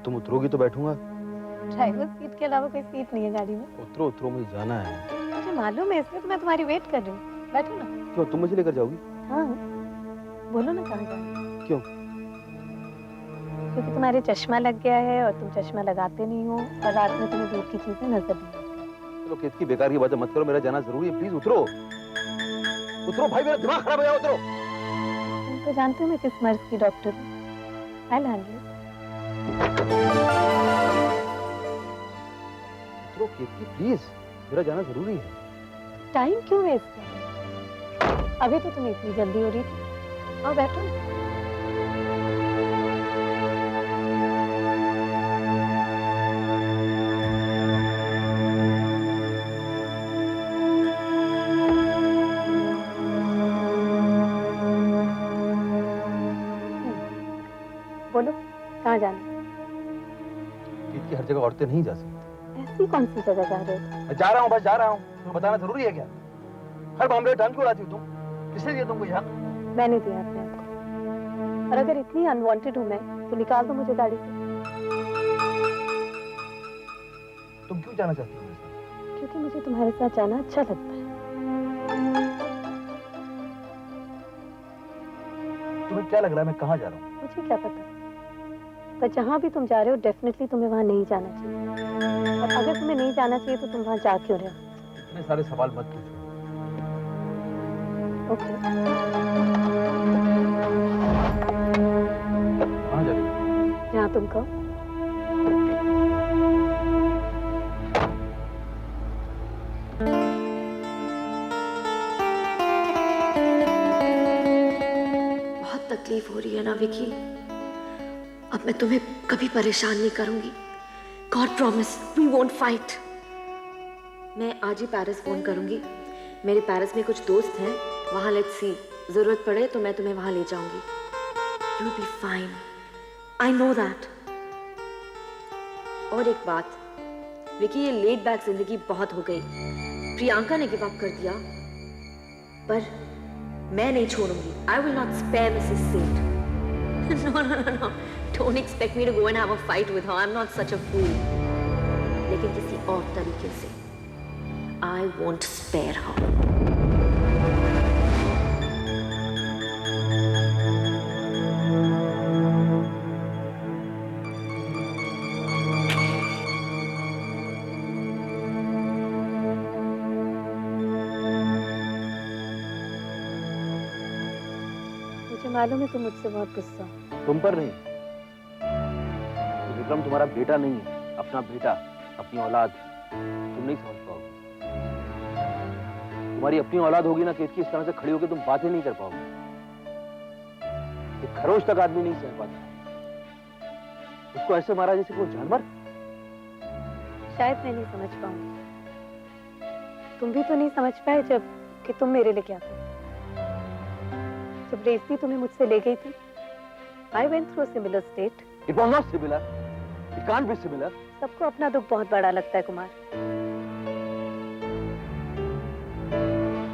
तुम उतरोगी तो बैठूंगा। ड्राइवर सीट के अलावा कोई सीट नहीं है गाड़ी में। उतरो उतरो, मुझे जाना है। मुझे मालूम है, इसलिए तो मैं तुम्हारी वेट कर रही हूँ। बैठो ना। क्यों, तुम मुझे लेकर जाओगी? हाँ, बोलो ना कहाँ जाना है। क्यों? क्योंकि तुम्हारे चश्मा लग गया है और तुम चश्मा लगाते नहीं हो और रात में तुम्हें दूर की चीजें नजर नहीं आती। चलो केतकी, बेकार की बातें मत करो, मेरा जाना जरूरी है। प्लीज उतरो उतरो भाई, मेरा दिमाग खराब हो जाए। उतरो। तुम तो जानते हो मैं किस मर्ज की डॉक्टर हूँ। I'll handle it. उतरो केतकी प्लीज, मेरा जाना जरूरी है। टाइम क्यों वेस्ट कर? अभी तो तुम्हें इतनी जल्दी हो रही थी। आओ बैठो। बोलो कहाँ जाना है? केतकी, हर जगह औरतें नहीं जा सकती। ऐसी कौन सी जगह जा रहे हो? मैं जा रहा हूँ, बस जा रहा हूँ। तुम्हें बताना जरूरी है क्या? हर मामले में टाइम क्यों लाती हो तुम? किसने दिया तुमको यहाँ? मैंने दिया अपने आप को। और अगर इतनी अनवांटेड हूँ मैं, तो निकाल दो मुझे गाड़ी से। तुम क्यों जाना चाहती हो मेरे साथ? क्योंकि मुझे तुम्हारे साथ जाना अच्छा लगता है। तुम्हें क्या लग रहा है मैं कहाँ जा रहा हूँ? मुझे क्या पता, पर जहाँ भी तुम जा रहे हो डेफिनेटली तुम्हें वहाँ नहीं जाना चाहिए। और अगर तुम्हें नहीं जाना चाहिए तो तुम वहाँ जा क्यों रहे हो? इतने सारे सवाल मत पूछो। ओके। कहाँ जा रही हो? जहाँ तुम कहो। बहुत तकलीफ हो रही है ना विकी। अब मैं तुम्हें कभी परेशान नहीं करूंगी। God promise we won't fight. मैं आज ही पेरिस फोन करूंगी। मेरे पेरिस में कुछ दोस्त हैं, वहां लेट्स सी, जरूरत पड़े तो मैं तुम्हें वहां ले जाऊंगी। You be fine, I know that. और एक बात विकी, ये लेट बैक जिंदगी बहुत हो गई। प्रियंका ने गिव अप कर दिया, पर मैं नहीं छोड़ूंगी। I will not spare Mrs. Seth. No. Don't expect me to go and have a fight with her. I'm not such a fool. लेकिन किसी और तरीके से I won't spare her. मुझे मालूम है तुम मुझसे बहुत गुस्सा हो। तुम पर नहीं। तो विक्रम तुम्हारा बेटा नहीं है, अपना बेटा, अपनी औलाद। तुम नहीं समझ पाओगे। तुम्हारी अपनी औलाद होगी ना केतकी, इस तरह से खड़ी होकर तुम बातें नहीं कर पाओगे। एक खरोच तक आदमी नहीं सह पाता। उसको ऐसे मारा जैसे कोई जानवर। शायद मैं नहीं समझ पाऊंगी। तुम भी तो नहीं समझ पाए जब कि तुम मेरे लिए क्या थे। जब रेवती तुम्हें मुझसे ले गई थी, I went through a similar state. It was not similar. It can't be similar. सबको अपना दुख बहुत बड़ा लगता है कुमार।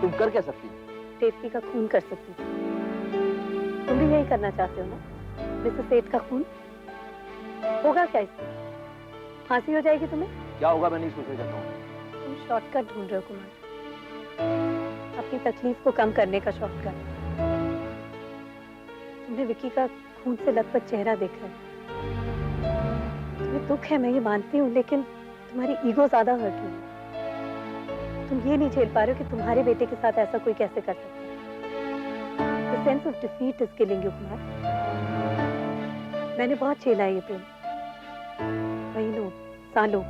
तुम कर क्या सकती हो? रेवती का खून कर सकती थी। तुम भी यही करना चाहते हो ना? मिसेस सेठ का खून होगा क्या इससे? फांसी हो जाएगी तुम्हें? क्या होगा मैं नहीं सोच सकता हूँ। तुम शॉर्टकट ढूंढ रहे हो कुमार, अपनी तकलीफ को कम करने का शॉर्टकट। तुमने विकी का खून से लथपथ चेहरा देखा है। तुम्हें दुख है, मैं ये मानती हूँ, लेकिन तुम्हारी ईगो ज्यादा हर्ट हुई है। तुम ये नहीं झेल पा रहे हो कि तुम्हारे बेटे के साथ ऐसा कोई कैसे कर सकता है। The sense of defeat is killing you, Kumar. मैंने बहुत झेला है ये प्रेम, महीनों, सालों।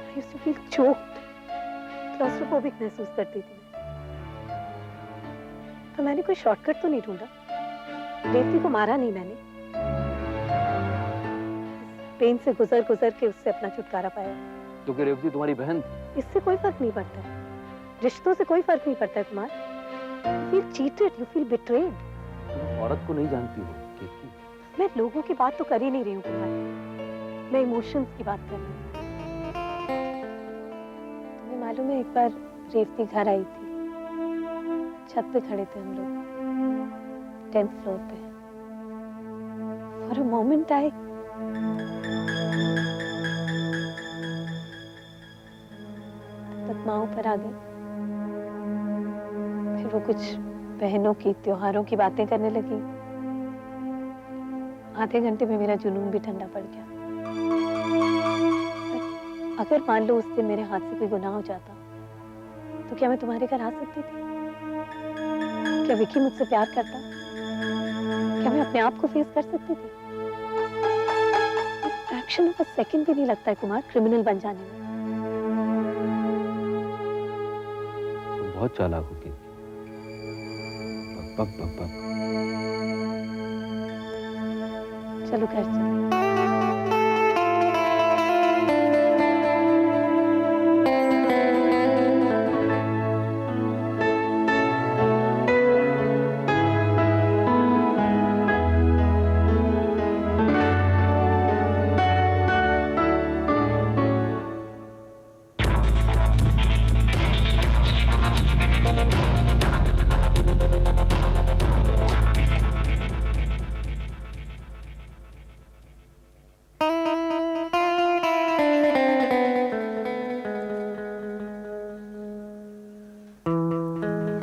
I used to feel choked, claustrophobic महसूस करती थी। तो मैंने कोई शॉर्टकट तो नहीं ढूंढा। रेवती को मारा नहीं मैंने। पेन से गुजर गुजर के उससे अपना छुटकारा पाया। तो क्या रेवती तुम्हारी बहन थी? इससे कोई फर्क नहीं पड़ता है। रिश्तों से कोई फर्क नहीं पड़ता है Kumar. You feel cheated, you feel betrayed. तुम औरत को नहीं जानती हो केतकी। मैं लोगों की बात तो कर ही नहीं रही हूँ कुमार, मैं इमोशंस की बात कर रही हूँ। तुम्हें मालूम है, एक बार रेवती घर आई थी। छत पे खड़े थे हम लोग, 10th फ्लोर पे। For a moment I माँ पर आ गई। फिर वो कुछ बहनों की, त्योहारों की बातें करने लगी। आधे घंटे में मेरा जुनून भी ठंडा पड़ गया। अगर मान लो उस दिन मेरे हाथ से कोई गुनाह हो जाता, तो क्या मैं तुम्हारे घर आ सकती थी? क्या विकी मुझसे प्यार करता? क्या मैं अपने आप को फेस कर सकती थी? फ्रैक्शन ऑफ अ सेकंड भी नहीं लगता है कुमार क्रिमिनल बन जाने में। तुम बहुत चालाक हो कीर्ति। बक बक बक। चलो घर चलो।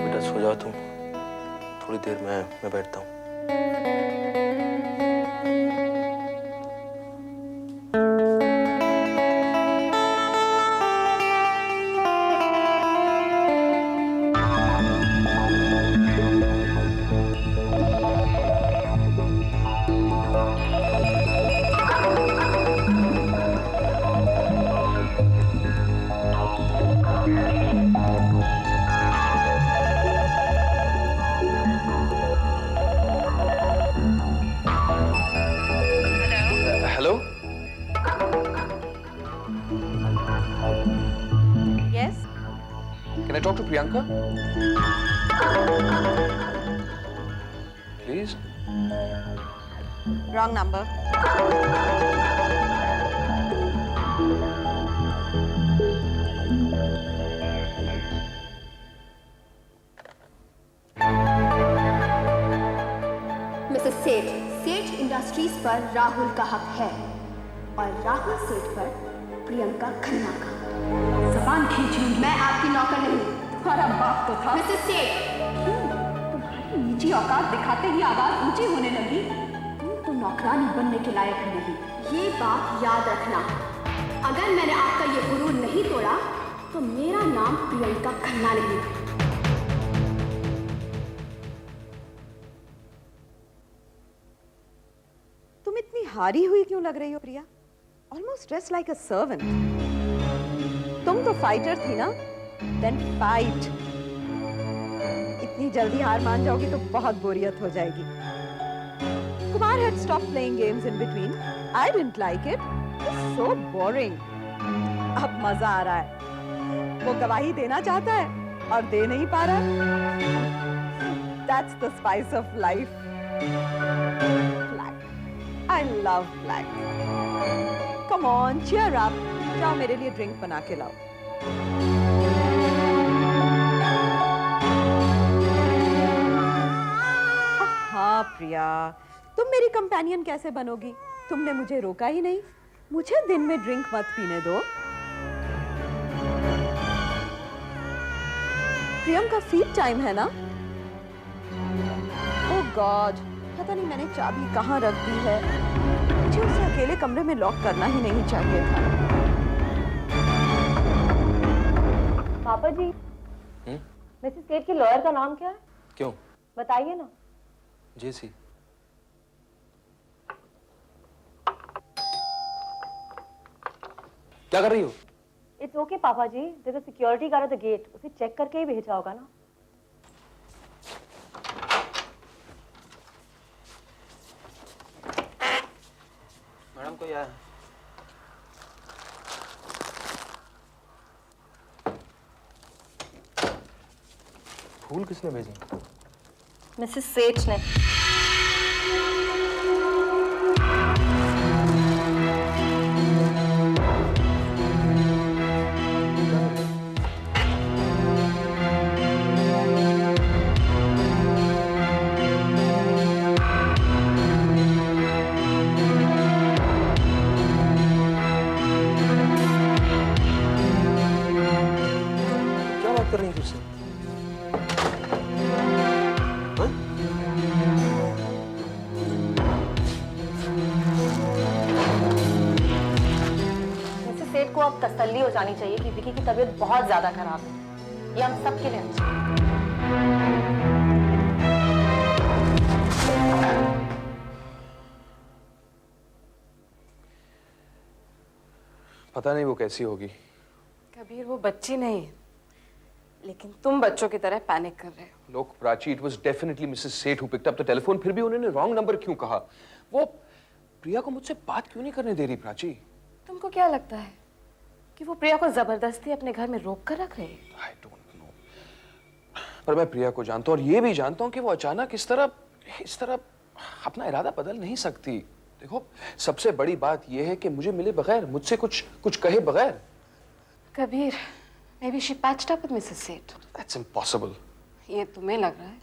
बेटा सो जाओ तुम, थोड़ी देर मैं बैठता हूँ। Hello. Yes, Can I talk to Priyanka? Please? wrong number. Mrs सेठ, सेठ इंडस्ट्रीज पर राहुल का हक है और राहुल सेठ पर प्रियंका खन्ना का। जबान खींच लूंगी। मैं आपकी नौकर नहीं। तुम्हारा बाप तो था। मिसेस सेठ, क्यों? तुम्हारी नीची औकात दिखाते ही आवाज ऊंची होने लगी। तुम तो नौकरानी बनने के लायक ही नहीं। ये बात याद रखना। अगर मैंने आपका ये गुरूर नहीं तोड़ा तो मेरा नाम प्रियंका खन्ना नहीं। तुम इतनी हारी हुई क्यों लग रही हो Priya? Almost dress like a servant. तुम तो फाइटर थी ना? Then fight. इतनी जल्दी हार मान जाओगी तो बहुत बोरियत हो जाएगी। Kumar had stopped playing games in between. I didn't like it. It was so boring. अब मजा आ रहा है। वो गवाही देना चाहता है और दे नहीं पा रहा। That's the spice of life. Black. I love black. Come on, cheer up. जाओ मेरे लिए ड्रिंक बना के लाओ। हाँ प्रिया, तुम मेरी कंपेनियन कैसे बनोगी? तुमने मुझे रोका ही नहीं। मुझे दिन में ड्रिंक मत पीने दो। प्रियंका फीड टाइम है ना? ओह गॉड, पता नहीं मैंने चाबी कहाँ रख दी है। मुझे उसे अकेले कमरे में लॉक करना ही नहीं चाहिए था। पापा जी, मिसेस सेठ के लॉयर का नाम क्या है? क्यों? बताइए ना। जेसी। क्या कर रही हो? इट्स ओके पापा जी, there is security guard at the gate. उसे चेक करके ही भेजा होगा ना। मैडम कोई आया है? फूल किसने भेजे? मिसेस सेठ ने। सेठ को अब तसल्ली हो जानी चाहिए कि विकी की तबीयत बहुत ज्यादा खराब है। ये हम सबके लिए अच्छा है। पता नहीं वो कैसी होगी। कबीर वो बच्ची नहीं, लेकिन तुम बच्चों की तरह पैनिक कर रहे हो। लोग Prachi, it was definitely Mrs Seth who picked up the telephone, फिर भी उन्होंने रॉन्ग नंबर क्यों कहा? वो प्रिया को मुझसे बात क्यों नहीं करने दे रही प्राची? तुमको क्या लगता है कि वो प्रिया को जबरदस्ती अपने घर में रोक कर रख रहे हैं? आई डोंट नो, पर मैं प्रिया को जानता हूँ और ये भी जानता हूँ कि वो अचानक इस तरह अपना इरादा बदल नहीं सकती। देखो, सबसे बड़ी बात यह है कि मुझे मिले बगैर, मुझसे कुछ कहे बगैर। Kabir, maybe she patched up with Mrs. Seth. That's impossible. ये तुम्हें लग रहा है?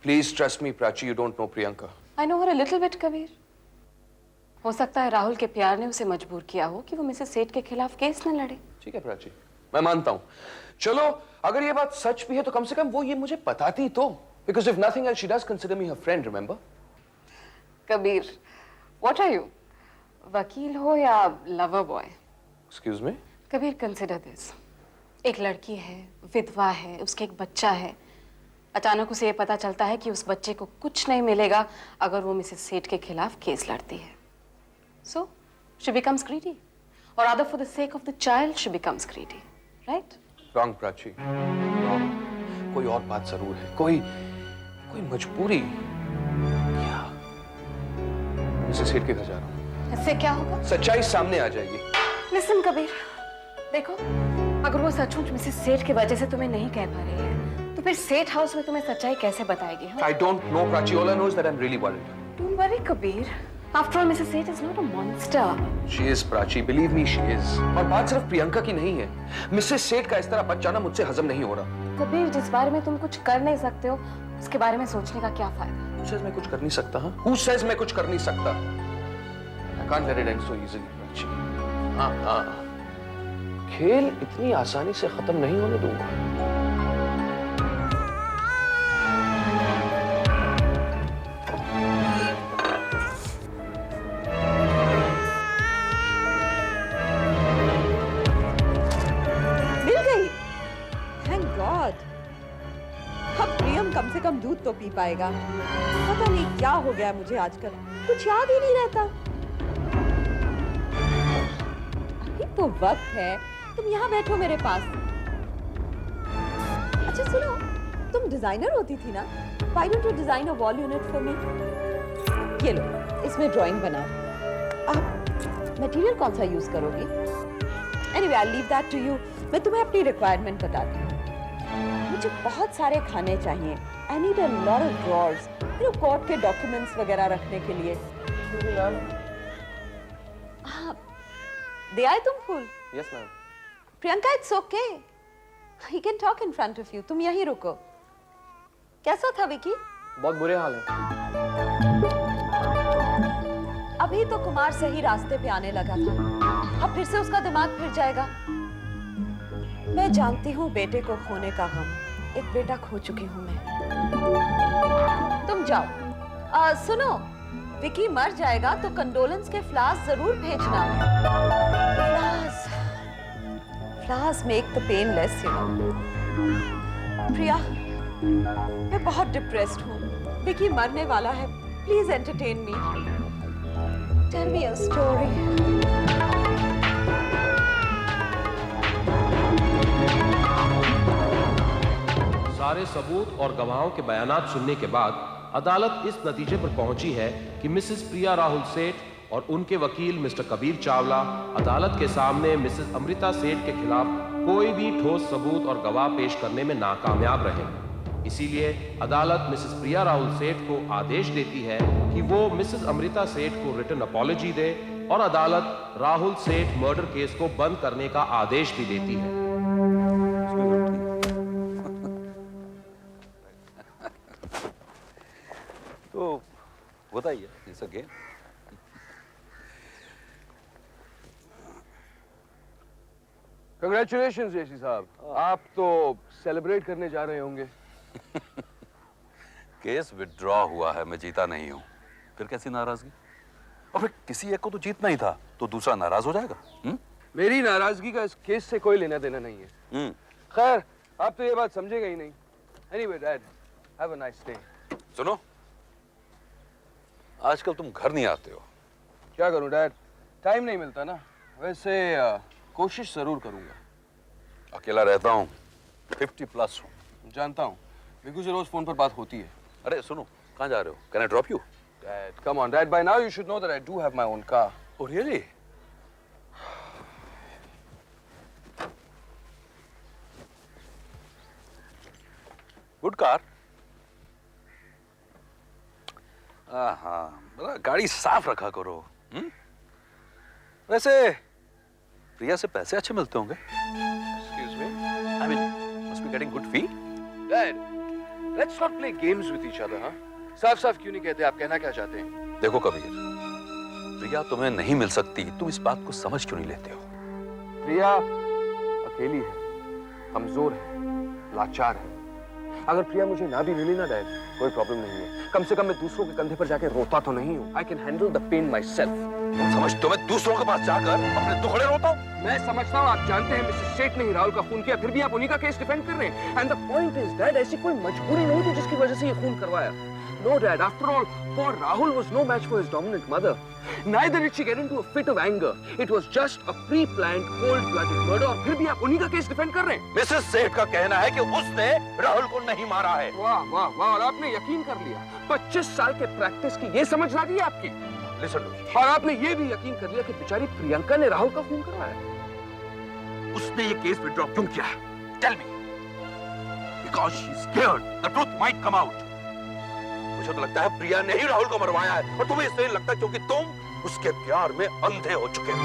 Please trust me, Prachi. You don't know Priyanka. I know her a little bit, Kabir. हो सकता है राहुल के प्यार ने उसे मजबूर किया हो कि वो मिसेस सेठ के खिलाफ केस न लड़े। ठीक है प्राची, मैं मानता हूँ। चलो, अगर ये बात सच भी है तो कम से कम वो ये मुझे बताती तो। Because if nothing else, she does consider me her friend, remember? Kabir, what are you? वकील हो या lover boy? Excuse me? Kabir, consider this. एक लड़की है, विधवा है, उसके एक बच्चा है। अचानक उसे ये पता चलता है कि उस बच्चे को कुछ नहीं मिलेगा अगर वो मिसेस सेठ के खिलाफ केस लड़ती है। So, she becomes greedy. Or rather, for the sake of the child, she becomes greedy, right? Wrong, Prachi. Wrong. कोई और बात जरूर है। कोई मजबूरी। क्या? मिसेस सेठ के घर जा रहा हूँ। इससे क्या होगा? सच्चाई सामने आ जाएगी। Listen, कबीर, देखो, अगर वो सचमुच मिसेस सेठ की वजह से तुम्हें नहीं कह पा रही है, तो फिर सेठ हाउस में तुम्हें सच्चाई कैसे बताएगी? हाँ? I don't know, Prachi. All I know is that I'm really worried. Don't worry, Kabir. After all, Mrs. Seth is not a monster. She is, Prachi. Believe me, she is. और बात सिर्फ प्रियंका की नहीं है। मिसेस सेठ का इस तरह बच जाना मुझसे हजम नहीं हो रहा। कबीर, जिस बारे में तुम कुछ कर नहीं सकते हो, उसके बारे में सोचने का क्या फायदा? Who says मैं कुछ कर नहीं सकता? हाँ? Who says मैं कुछ कर नहीं सकता? I can't let it end so easily, Prachi. हाँ। खेल इतनी आसानी से खत्म नहीं होने दूंगा। कम से कम दूध तो पी पाएगा। पता नहीं क्या हो गया मुझे आजकल, कुछ याद ही नहीं रहता। अभी तो वक्त है, तुम यहाँ बैठो मेरे पास। अच्छा सुनो, तुम डिजाइनर होती थी ना? Why don't you design a wall unit for me? ये लो, इसमें ड्राइंग बनाओ। आप मटेरियल कौन सा यूज करोगी? Anyway, I'll leave that to you. मैं तुम्हें अपनी रिक्वायरमेंट बताती हूँ। मुझे बहुत सारे खाने चाहिए। I need a lot of drawers. Court के डॉक्यूमेंट्स वगैरह रखने के लिए। हाँ, दे आए तुम फूल? Yes, ma'am. Priyanka, it's okay. He can talk in front of you. तुम यहीं रुको। कैसा था विकी? बहुत बुरे हाल है। अभी तो कुमार सही रास्ते पे आने लगा था, अब फिर से उसका दिमाग फिर जाएगा। मैं जानती हूँ बेटे को खोने का गम, एक बेटा खो चुकी हूँ मैं। तुम जाओ। सुनो, विकी मर जाएगा तो कंडोलेंस के फ्लावर्स जरूर भेजना। Flowers make the pain less, you know. Priya, मैं बहुत डिप्रेस्ड हूँ। विकी मरने वाला है, please entertain me. Tell me a story. सारे सबूत और गवाहों के बयानात सुनने के बाद अदालत इस नतीजे पर पहुंची है कि मिसेस प्रिया राहुल सेठ और उनके वकील मिस्टर कबीर चावला अदालत के सामने मिसेस अमृता सेठ के खिलाफ कोई भी ठोस सबूत और गवाह पेश करने में नाकामयाब रहे। इसीलिए अदालत मिसेस प्रिया राहुल सेठ को आदेश देती है कि वो मिसेस अमृता सेठ को रिटन अपॉलजी दे और अदालत राहुल सेठ मर्डर केस को बंद करने का आदेश भी देती है। तो बताइए, इट्स ओके। Congratulations, जेसी साहब, आप तो सेलिब्रेट करने जा रहे होंगे। केस विथड्रॉ हुआ है, मैं जीता नहीं हूं, फिर कैसी नाराजगी? और फिर किसी एक को तो जीतना ही था, तो दूसरा नाराज हो जाएगा। मेरी नाराजगी का इस केस से कोई लेना देना नहीं है। खैर, आप तो ये बात समझेगा ही नहीं। Anyway, Dad, have a nice day. सुनो, आजकल तुम घर नहीं आते हो। क्या करूं डैड, टाइम नहीं मिलता ना। वैसे कोशिश जरूर करूंगा। अकेला रहता हूँ, 50+ हूँ। जानता हूँ, बिकू से रोज फोन पर बात होती है। अरे सुनो, कहाँ जा रहे हो? Can I drop you? Dad, come on, Dad. By now you should know that I do have my own car. Oh really? Good car. हाँ, गाड़ी साफ रखा करो। वैसे प्रिया से पैसे अच्छे मिलते होंगे। Excuse me? I mean, must be getting good fee. Dad, let's not play games with each other, हाँ? साफ-साफ क्यों नहीं कहते? आप कहना क्या चाहते हैं? देखो कबीर, प्रिया तुम्हें नहीं मिल सकती, तुम इस बात को समझ क्यों नहीं लेते हो? प्रिया अकेली है, कमजोर है, लाचार है। अगर प्रिया मुझे ना भी मिली ना डैड, कोई प्रॉब्लम नहीं है। कम से कम मैं दूसरों के कंधे पर जाके रोता तो नहीं हूँ। I can handle the pain myself. समझते हो मैं दूसरों के पास जाकर अपने दुखड़े रोता हूँ? मैं समझता हूँ, आप जानते हैं मिसेस सेठ ने ही राहुल का खून किया, फिर भी आप उन्हीं का केस डिफेंड कर रहे हैं। And the point is, Dad, ऐसी कोई मजबूरी नहीं थी जिसकी वजह से ये खून करवाया। No, Dad. After all, poor Rahul was no match for his dominant mother. Neither did she get into a fit of anger. It was just a pre-planned, cold-blooded murder. और फिर भी आप उन्हीं का केस डिफेंड कर रहे हैं। Mrs सेठ का कहना है कि उसने राहुल को नहीं मारा है। वाह, वाह, वाह! और आपने यकीन कर लिया। 25 साल के प्रैक्टिस की ये समझ आ गई आपकी। Listen to me. और आपने ये भी यकीन कर लिया कि बेचारी प्रियंका ने राहुल का खून करवाया। उसने ये केस विड्रॉ क्यों किया है? Tell me. Because she's scared. The truth might come out. मुझे तो लगता है प्रिया ने ही राहुल को मरवाया है, और तुम्हें इसलिए लगता है क्योंकि तुम उसके प्यार में अंधे हो चुके हो।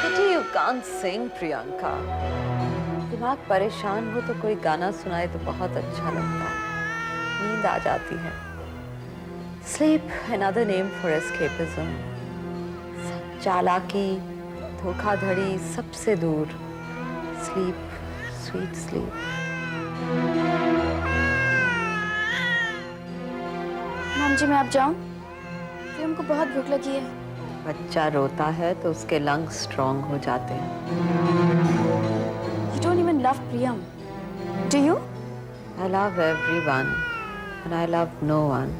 Pity you can't sing, Priyanka. दिमाग परेशान हो तो कोई गाना सुनाए तो बहुत अच्छा लगता है, नींद आ जाती है। Sleep, another name for escapism. चालाकी, धोखाधड़ी सबसे दूर। Sleep, sweet sleep. मैम जी, मैं अब जाऊं? फिर हमको बहुत भूख लगी है। बच्चा रोता है तो उसके लंग्स स्ट्रॉन्ग हो जाते हैं। You don't even love Priyam, do you? I love everyone, and I love no one.